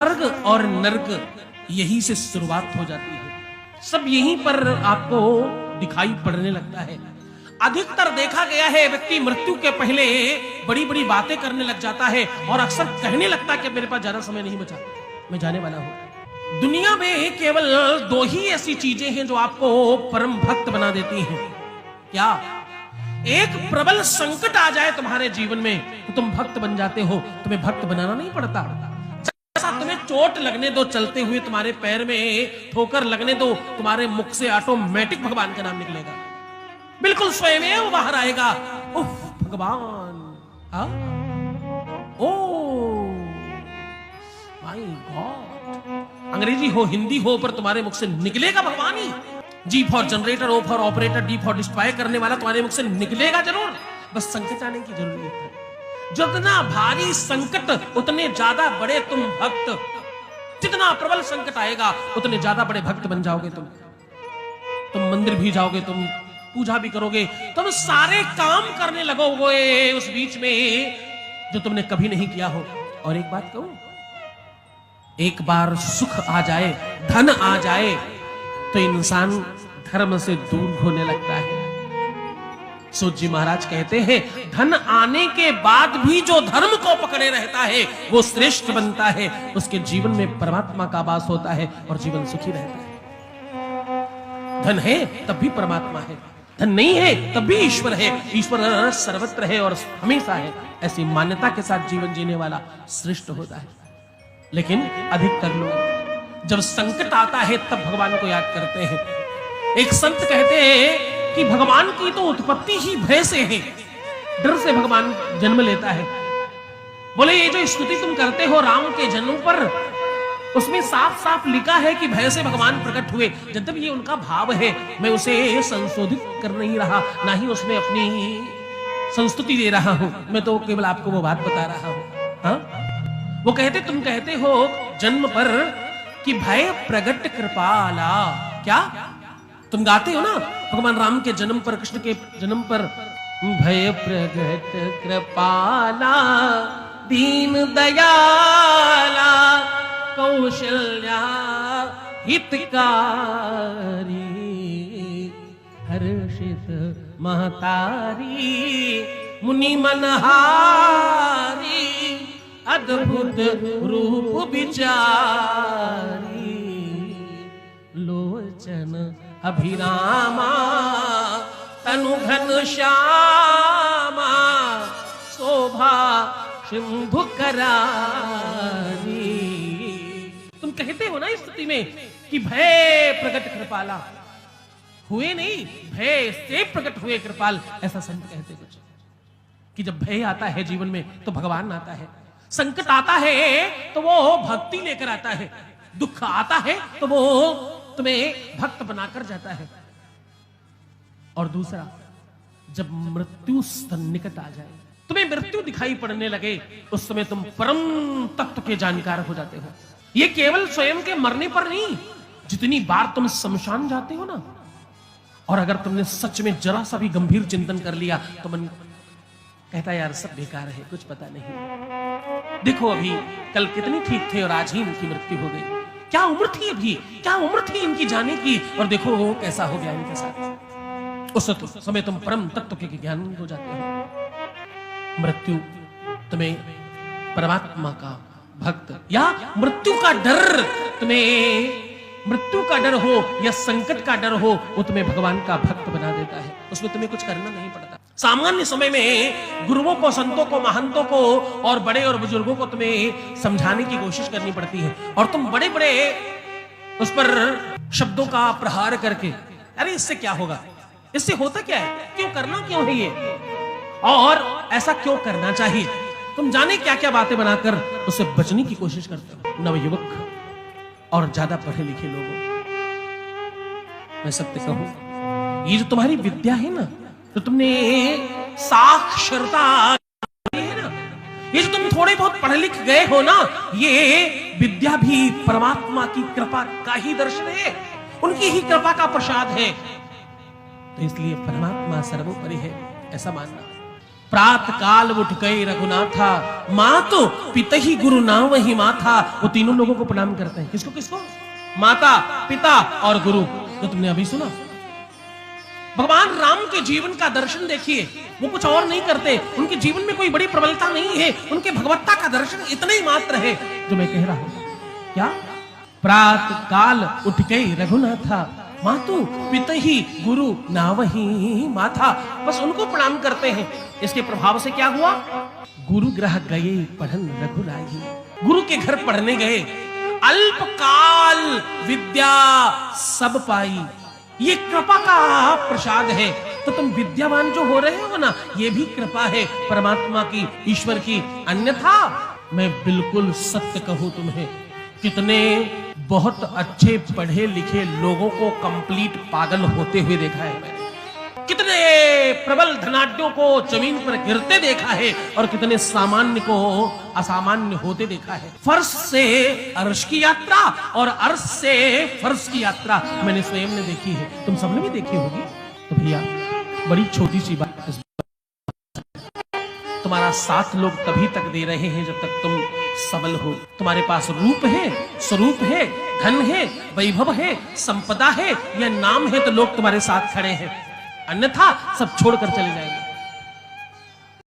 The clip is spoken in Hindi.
स्वर्ग और नरक यही से शुरुआत हो जाती है। सब यहीं पर आपको दिखाई पड़ने लगता है। अधिकतर देखा गया है व्यक्ति मृत्यु के पहले बड़ी बड़ी बातें करने लग जाता है और अक्सर कहने लगता है कि मेरे पास ज्यादा समय नहीं बचा, मैं जाने वाला हूं। दुनिया में केवल दो ही ऐसी चीजें हैं जो आपको परम भक्त बना देती हैं। क्या? एक प्रबल संकट आ जाए तुम्हारे जीवन में तो तुम भक्त बन जाते हो, तुम्हें भक्त बनाना नहीं पड़ता। जैसा तुम्हें चोट लगने दो चलते हुए, तुम्हारे पैर में ठोकर लगने दो, तुम्हारे मुख से ऑटोमेटिक भगवान का नाम निकलेगा, बिल्कुल स्वयं वो बाहर आएगा। उफ भगवान, ओ माय गॉड। अंग्रेजी हो हिंदी हो पर तुम्हारे मुख से निकलेगा भगवान ही। G for generator, O for operator, D for destroy करने वाला तुम्हारे मुख से निकलेगा जरूर। बस संकट आने की जरूरत है। जितना भारी संकट उतने ज्यादा बड़े तुम भक्त। जितना प्रबल संकट आएगा उतने ज्यादा बड़े भक्त बन जाओगे तुम मंदिर भी जाओगे, तुम पूजा भी करोगे, तुम सारे काम करने लगोगे उस बीच में जो तुमने कभी नहीं किया हो। और एक बात कहूं, एक बार सुख आ जाए, धन आ जाए तो इंसान धर्म से दूर होने लगता है। सूत जी महाराज कहते हैं, धन आने के बाद भी जो धर्म को पकड़े रहता है वो श्रेष्ठ बनता है। उसके जीवन में परमात्मा का वास होता है और जीवन सुखी रहता है। धन है तब भी परमात्मा है, धन नहीं है तब भी ईश्वर है। ईश्वर सर्वत्र है और हमेशा है। ऐसी मान्यता के साथ जीवन जीने वाला श्रेष्ठ होता है। लेकिन अधिकतर लोग जब संकट आता है तब भगवान को याद करते हैं। एक संत कहते हैं कि भगवान की तो उत्पत्ति ही भय से है, डर से भगवान जन्म लेता है। बोले ये जो स्तुति तुम करते हो राम के जन्म पर, उसमें साफ साफ लिखा है कि भय से भगवान प्रकट हुए। जब ये उनका भाव है, मैं उसे संशोधित कर नहीं रहा, ना ही उसमें अपनी संस्तुति दे रहा हूं, मैं तो केवल आपको वो बात बता रहा हूं। हाँ? वो कहते, तुम कहते हो जन्म पर कि भय प्रगट कृपाला। क्या तुम गाते हो ना भगवान राम के जन्म पर, कृष्ण के जन्म पर, भय प्रगट कृपाला दीन दयाला कौशल्या हितकारी हर्षित महतारी मुनि मनहारी अद्भुत रूप विचारी लोचन अभिरामा तनु घन श्यामा शोभा सिंधु करारी। तुम कहते हो ना इस स्थिति में कि भय प्रकट कृपाला, हुए नहीं, भय से प्रकट हुए कृपाल। ऐसा संत कहते कुछ कि जब भय आता है जीवन में तो भगवान आता है, संकट आता है तो वो भक्ति लेकर आता है, दुख आता है तो वो तुम्हें भक्त बनाकर जाता है। और दूसरा, जब मृत्यु सन्निकट आ जाए, तुम्हें मृत्यु दिखाई पड़ने लगे, उस समय तुम परम तत्व के जानकार हो जाते हो। ये केवल स्वयं के मरने पर नहीं, जितनी बार तुम शमशान जाते हो ना, और अगर तुमने सच में जरा सा भी गंभीर चिंतन कर लिया तो मन कहता है यार सब बेकार है, कुछ पता नहीं। देखो अभी कल कितनी ठीक थे और आज ही इनकी मृत्यु हो गई। क्या उम्र थी अभी, क्या उम्र थी इनकी जाने की, और देखो वो कैसा हो गया इनके साथ। उस समय तुम परम तत्व के ज्ञान हो जाते हो। मृत्यु तुम्हें परमात्मा का भक्त, या मृत्यु का डर, तुम्हें मृत्यु का डर हो या संकट का डर हो, वो तुम्हें भगवान का भक्त बना देता है। उसमें तुम्हें कुछ करना नहीं पड़ता। सामान्य समय में गुरुओं को, संतों को, महंतों को और बड़े और बुजुर्गों को तुम्हें समझाने की कोशिश करनी पड़ती है, और तुम बड़े बड़े उस पर शब्दों का प्रहार करके, अरे इससे क्या होगा, इससे होता क्या है, क्यों करना क्यों है ये, और ऐसा क्यों करना चाहिए, तुम जाने क्या क्या बातें बनाकर उससे बचने की कोशिश करते हो। नवयुवक और ज्यादा पढ़े लिखे लोगों, मैं सत्य कहूं, ये जो तुम्हारी विद्या है ना, तो तुमने साक्षरता है ना, ये जो तुम थोड़े बहुत पढ़े लिख गए हो ना, ये विद्या भी परमात्मा की कृपा का ही दर्शन है, उनकी ही कृपा का प्रसाद है। तो इसलिए परमात्मा सर्वोपरि है, ऐसा मानना। प्रात काल उठ गए रघुनाथा, मातो पिता ही गुरु ना वही माथा। वो तीनों लोगों को प्रणाम करते हैं। किसको किसको? माता, पिता और गुरु, जो तुमने अभी सुना। भगवान राम के जीवन का दर्शन देखिए, वो कुछ और नहीं करते, उनके जीवन में कोई बड़ी प्रबलता नहीं है, उनके भगवत्ता का दर्शन इतना ही मात्र है जो मैं कह रहा हूं। क्या? प्रात काल उठ गई रघुनाथा, मातु पिता ही गुरु नावही माथा। बस उनको प्रणाम करते हैं। इसके प्रभाव से क्या हुआ? गुरु ग्रह गए पढ़न रघुराई। गुरु के घर पढ़ने गए, अल्पकाल विद्या सब पाई। ये कृपा का प्रसाद है। तो तुम विद्यावान जो हो रहे हो ना, ये भी कृपा है परमात्मा की, ईश्वर की। अन्यथा मैं बिल्कुल सत्य कहूं तुम्हें, कितने बहुत अच्छे पढ़े लिखे लोगों को कंप्लीट पागल होते हुए देखा है मैंने। कितने प्रबल धनाढ्यों को जमीन पर गिरते देखा है और कितने सामान्य को असामान्य होते देखा है। फर्श से अर्श की यात्रा और अर्श से फर्श की यात्रा मैंने स्वयं ने देखी है, तुम सबने भी देखी होगी। तो भैया बड़ी छोटी सी बात, तुम्हारा साथ लोग तभी तक दे रहे हैं जब तक तुम सबल हो। तुम्हारे पास रूप है, स्वरूप है, धन है, वैभव है, संपदा है या नाम है, तो लोग तुम्हारे साथ खड़े हैं। अन्यथा सब छोड़कर चले जाएंगे।